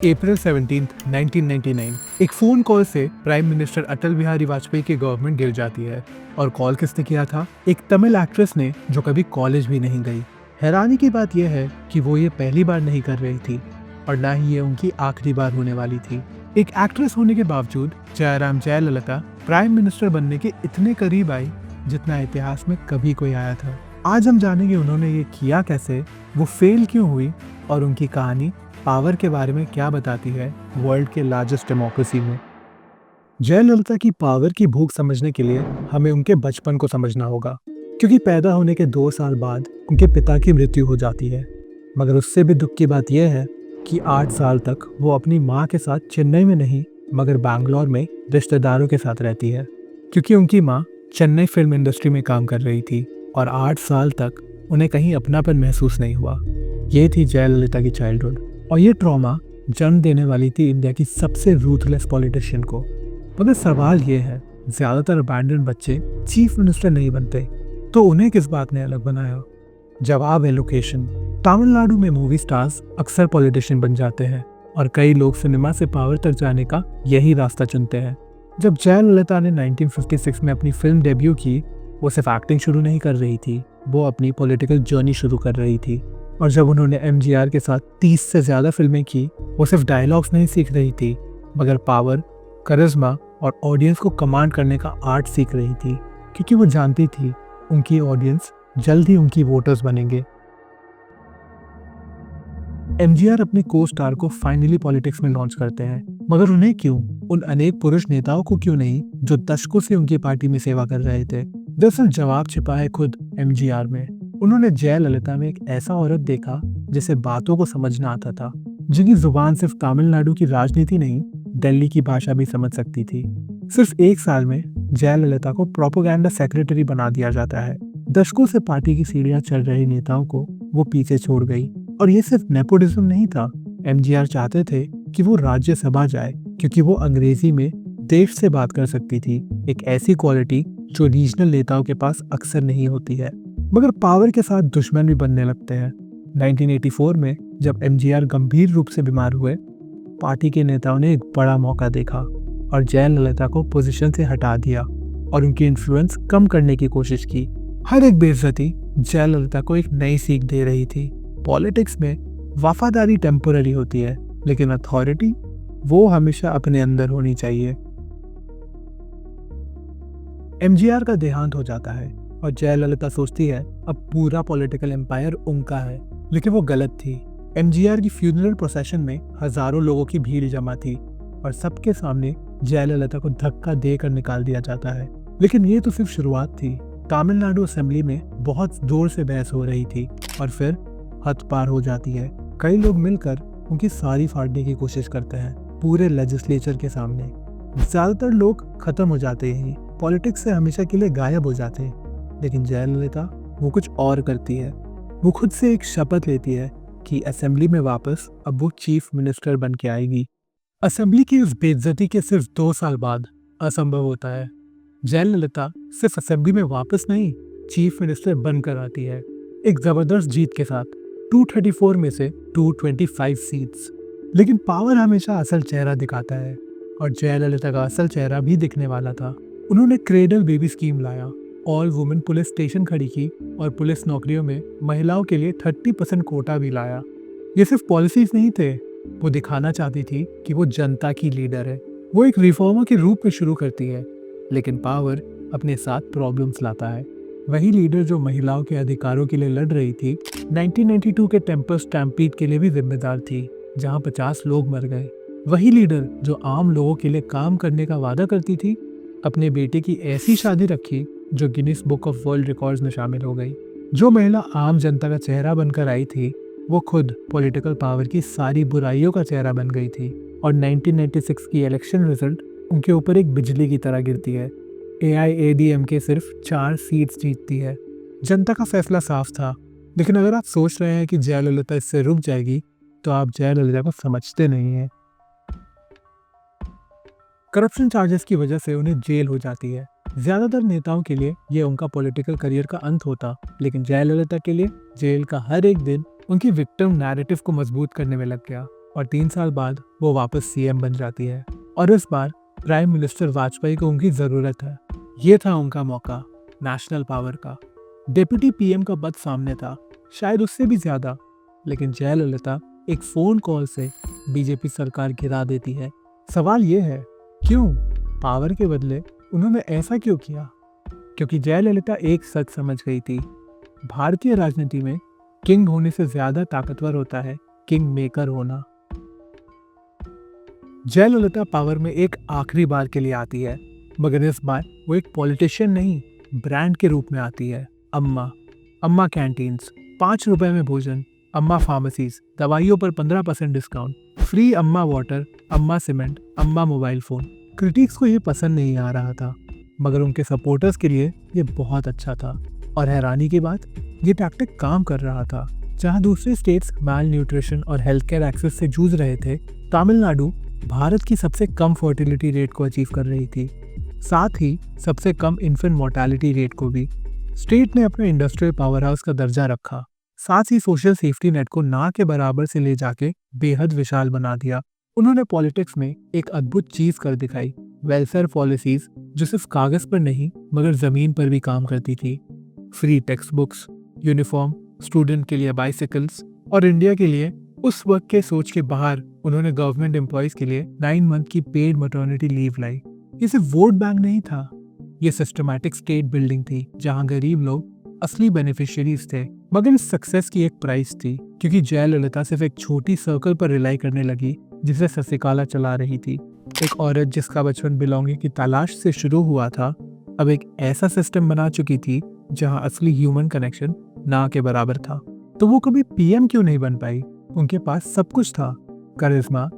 अप्रैल 17, 1999 एक phone call से prime minister Atal Bihari Vajpayee की गवर्नमेंट गिर जाती है। और कॉल किसने किया था? एक तमिल एक्ट्रेस ने जो कभी कॉलेज भी नहीं गई। हैरानी की बात यह है कि वो ये पहली बार नहीं कर रही थी और ना ही ये उनकी आखिरी बार होने वाली थी। एक एक्ट्रेस होने के बावजूद जयराम जयललिता प्राइम मिनिस्टर बनने के इतने करीब आई जितना इतिहास में कभी कोई आया था। आज हम जानेंगे उन्होंने ये किया कैसे, वो फेल क्यों हुई और उनकी कहानी पावर के बारे में क्या बताती है वर्ल्ड के लार्जेस्ट डेमोक्रेसी में। जयललिता की पावर की भूख समझने के लिए हमें उनके बचपन को समझना होगा, क्योंकि पैदा होने के 2 साल बाद उनके पिता की मृत्यु हो जाती है। मगर उससे भी दुख की बात यह है कि 8 साल तक वो अपनी माँ के साथ चेन्नई में नहीं मगर बैंगलोर में रिश्तेदारों के साथ रहती है, क्योंकि उनकी माँ चेन्नई फिल्म इंडस्ट्री में काम कर रही थी और 8 साल तक उन्हें कहीं अपनापन महसूस नहीं हुआ। ये थी जयललिता की चाइल्डहुड और ये ट्रॉमा जन्म देने वाली थी इंडिया की सबसे रूथलेस पॉलिटिशियन को। मगर सवाल ये है, ज्यादातर अबैंडन बच्चे चीफ मिनिस्टर नहीं बनते, तो उन्हें किस बात ने अलग बनाया? जवाब है लोकेशन। तमिलनाडु में मूवी स्टार्स अक्सर पॉलिटिशियन बन जाते हैं और कई लोग सिनेमा से पावर तक जाने का यही रास्ता चुनते हैं। जब जयललिता ने 1956 में अपनी फिल्म डेब्यू की, वो सिर्फ एक्टिंग शुरू नहीं कर रही थी, वो अपनी पॉलिटिकल जर्नी शुरू कर रही थी। और जब उन्होंने एमजीआर के साथ 30 से ज़्यादा फिल्में की, वो सिर्फ डायलॉग्स नहीं सीख रही थी मगर पावर, करिश्मा और ऑडियंस को कमांड करने का आर्ट सीख रही थी, क्योंकि वो जानती थी उनकी ऑडियंस जल्द ही उनकी वोटर्स बनेंगे। एमजीआर अपने को स्टार को फाइनली पॉलिटिक्स में लॉन्च करते हैं, मगर उन्हें क्यों? उन अनेक पुरुष नेताओं को क्यों नहीं जो दशकों से उनकी पार्टी में सेवा कर रहे थे? दरअसल जवाब छिपा है खुद एमजीआर में। उन्होंने जयललिता में एक ऐसा औरत देखा जिसे बातों को समझना आता था, जिनकी जुबान सिर्फ तमिलनाडु की राजनीति नहीं, दिल्ली की भाषा भी समझ सकती थी। सिर्फ 1 साल में जयललिता को प्रोपेगेंडा सेक्रेटरी बना दिया जाता है। दशकों से पार्टी की सीढ़ियां चढ़ रहे नेताओं को वो पीछे छोड़ गई। और ये सिर्फ नेपोटिज्म नहीं था, एमजीआर चाहते थे कि वो राज्यसभा जाए, क्योंकि वो अंग्रेजी में देश से बात कर सकती थी, एक ऐसी क्वालिटी जो रीजनल नेताओं के पास अक्सर नहीं होती है। मगर पावर के साथ दुश्मन भी बनने लगते हैं। 1984 में जब एमजीआर गंभीर रूप से बीमार हुए, पार्टी के नेताओं ने एक बड़ा मौका देखा और जयललिता को पोजीशन से हटा दिया और उनकी इन्फ्लुएंस कम करने की कोशिश की। हर एक बेइज्जती जयललिता को एक नई सीख दे रही थी। पॉलिटिक्स में वफादारी टेम्पोररी होती है, लेकिन अथॉरिटी वो हमेशा अपने अंदर होनी चाहिए। एमजीआर का देहांत हो जाता है और जयललिता सोचती है अब पूरा पॉलिटिकल एम्पायर उनका है, लेकिन वो गलत थी। एमजीआर की फ्यूनरल प्रोसेशन में हजारों लोगों की भीड़ जमा थी और सबके सामने जयललिता को धक्का देकर निकाल दिया जाता है। लेकिन ये तो सिर्फ शुरुआत थी। तमिलनाडु असेंबली में बहुत जोर से बहस हो रही थी और फिर हद पार हो जाती है। कई लोग मिलकर उनकी सारी फाड़ने की कोशिश करते हैं पूरे लेजिस्लेचर के सामने। ज्यादातर लोग खत्म हो जाते हैं, पॉलिटिक्स से हमेशा के लिए गायब हो जाते हैं। लेकिन जयललिता वो कुछ और करती है। वो खुद से एक शपथ लेती है कि असेंबली में वापस अब वो चीफ मिनिस्टर बन के आएगी। असेंबली की उस बेइज्जती के सिर्फ 2 साल बाद असंभव होता है। जयललिता सिर्फ असेंबली में वापस नहीं, चीफ मिनिस्टर बनकर आती है, एक जबरदस्त जीत के साथ, 234 में से 225 सीट्स। लेकिन पावर हमेशा असल चेहरा दिखाता है और जयललिता का असल चेहरा भी दिखने वाला था। उन्होंने क्रेडल बेबी स्कीम लाया, ऑल वुमेन पुलिस स्टेशन खड़ी की और पुलिस नौकरियों में महिलाओं के लिए 30% कोटा भी लाया। ये सिर्फ पॉलिसीज नहीं थे, वो दिखाना चाहती थी कि वो जनता की लीडर है। वो एक रिफॉर्मर के रूप में शुरू करती है, लेकिन पावर अपने साथ प्रॉब्लम्स लाता है। वही लीडर जो महिलाओं के अधिकारों के लिए लड़ रही थी, 1992 के टेम्पर स्टैम्पीड के लिए भी जिम्मेदार थी, जहां 50 लोग मर गए। वही लीडर जो आम लोगों के लिए काम करने का वादा करती थी, अपने बेटे की ऐसी शादी रखी जो Guinness book of world records में शामिल हो गई। जो महिला आम जनता का चेहरा बनकर आई थी, वो खुद पॉलिटिकल पावर की सारी बुराइयों का चेहरा बन गई थी। और 1996 की इलेक्शन रिजल्ट उनके ऊपर एक बिजली की तरह गिरती है। AIADMK सिर्फ 4 सीट्स जीतती है। जनता का फैसला साफ था। लेकिन अगर आप सोच रहे हैं कि जयललिता इससे रुक जाएगी, तो आप जयललिता को समझते नहीं हैं। करप्शन चार्जेस की वजह से उन्हें जेल हो जाती है। ज्यादातर नेताओं के लिए यह उनका पॉलिटिकल करियर का अंत होता, लेकिन जयललिता के लिए जेल का हर एक दिन उनकी विक्टिम नैरेटिव को मजबूत करने में लग गया। और 3 साल बाद वो वापस सीएम बन जाती है और इस बार प्राइम मिनिस्टर वाजपेयी को उनकी ज़रूरत है। ये था उनका मौका नेशनल पावर का। डिप्टी पीएम का पद सामने था, शायद उससे भी ज़्यादा, लेकिन जयललिता एक फ़ोन कॉल से बीजेपी सरकार गिरा देती है। सवाल ये है, क्यों? पावर के बदले उन्होंने ऐसा क्यों किया? क्योंकि जयललिता एक सच समझ गई थी, भारतीय राजनीति में किंग होने से ज्यादा ताकतवर होता है किंग मेकर होना। जयललिता पावर में एक आखिरी बार के लिए आती है, मगर इस बार वो एक पॉलिटिशियन नहीं, ब्रांड के रूप में आती है। अम्मा कैंटीन्स, 5 रुपए में भोजन, अम्मा फार्मेसीज, दवाइयों पर 15% डिस्काउंट, फ्री अम्मा वाटर, अम्मा सीमेंट, अम्मा मोबाइल फोन। क्रिटिक्स को ये पसंद नहीं आ रहा था, मगर उनके सपोर्टर्स के लिए ये बहुत अच्छा था। और हैरानी की बात, ये टैक्टिक काम कर रहा था। जहां दूसरे स्टेट्स माल न्यूट्रिशन और हेल्थ केयर एक्सेस से जूझ रहे थे, तमिलनाडु भारत की सबसे कम फर्टिलिटी रेट को अचीव कर रही थी, साथ ही सबसे कम इन्फेंट मोर्टालिटी रेट को भी। स्टेट ने अपने इंडस्ट्रियल पावर हाउस का दर्जा रखा, साथ ही सोशल सेफ्टी नेट को ना के बराबर से ले जाके बेहद विशाल बना दिया। उन्होंने पॉलिटिक्स में एक अद्भुत चीज कर दिखाई, वेलफेयर पॉलिसीज जो सिर्फ कागज पर नहीं मगर जमीन पर भी काम करती थी। Free text books, uniform, student के लिए बाइसिकल्स, और इंडिया के लिए उस वक्त के सोच के बाहर उन्होंने गवर्नमेंट एम्प्लॉयज के लिए 9 मंथ की पेड मैटरनिटी लीव लाई। ये सिर्फ वोट बैंक नहीं था, ये सिस्टमैटिक स्टेट बिल्डिंग थी जहां गरीब लोग असली बेनिफिशियरीज थे। मगर इस सक्सेस की एक प्राइस थी, क्योंकि जयललिता सिर्फ एक छोटी सर्कल पर रिलाई करने लगी जिसे शशिकला चला रही थी। एक औरत जिसका बचपन बिलोंगिंग की तलाश से शुरू हुआ था, अब एक ऐसा सिस्टम बना चुकी थी जहां असली ह्यूमन कनेक्शन ना के बराबर था। तो वो कभी पीएम क्यों नहीं बन पाई? उनके पास सब कुछ था, करिश्मा,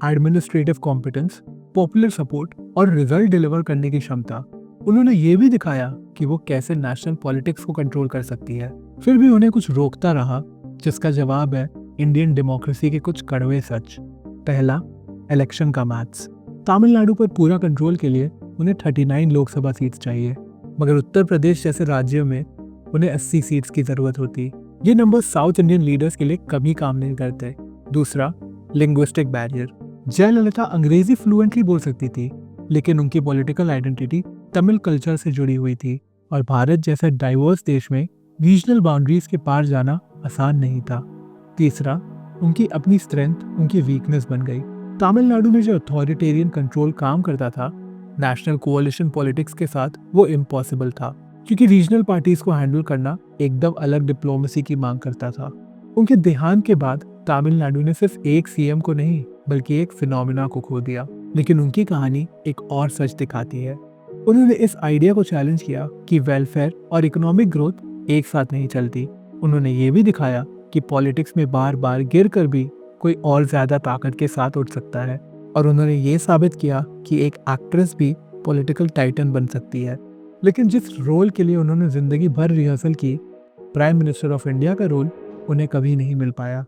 एडमिनिस्ट्रेटिव कॉम्पिटेंस, पॉपुलर सपोर्ट और रिजल्ट डिलीवर करने की क्षमता। उन्होंने ये भी दिखाया कि वो कैसे नेशनल पॉलिटिक्स को कंट्रोल कर सकती है। फिर भी उन्हें कुछ रोकता रहा, जिसका जवाब है इंडियन डेमोक्रेसी के कुछ कड़वे सच। पहला, इलेक्शन का मैथ्स। तमिलनाडु पर पूरा कंट्रोल के लिए उन्हें 39 लोकसभा सीट्स चाहिए, मगर उत्तर प्रदेश जैसे राज्यों में उन्हें 80 सीट्स की जरूरत होती। ये नंबर साउथ इंडियन लीडर्स के लिए कभी काम नहीं करते। दूसरा, लिंग्विस्टिक बैरियर। जयललिता अंग्रेजी फ्लुएंटली बोल सकती थी, लेकिन उनकी पॉलिटिकल आइडेंटिटी तमिल कल्चर से जुड़ी हुई थी, और भारत जैसे डाइवर्स देश में रीजनल बाउंड्रीज के पार जाना आसान नहीं था। तीसरा, उनकी अपनी स्ट्रेंथ उनकी वीकनेस बन गई। तमिलनाडु में जो अथॉरिटेरियन कंट्रोल काम करता था, नेशनल कोalition पॉलिटिक्स के साथ वो इम्पॉसिबल था, क्योंकि रीजनल पार्टीज को हैंडल करना एकदम अलग डिप्लोमेसी की मांग करता था। उनके देहांत के बाद तमिलनाडु ने सिर्फ एक सीएम को नहीं बल्कि एक फिनोमिना को खो दिया। लेकिन उनकी कहानी एक और सच दिखाती है। उन्होंने इस आइडिया को चैलेंज किया कि वेलफेयर और इकोनॉमिक ग्रोथ एक साथ नहीं चलती। उन्होंने ये भी दिखाया कि पॉलिटिक्स में बार बार गिर कर भी कोई और ज्यादा ताकत के साथ उठ सकता है, और उन्होंने ये साबित किया कि एक एक्ट्रेस भी पॉलिटिकल टाइटन बन सकती है। लेकिन जिस रोल के लिए उन्होंने जिंदगी भर रिहर्सल की, प्राइम मिनिस्टर ऑफ इंडिया का रोल, उन्हें कभी नहीं मिल पाया।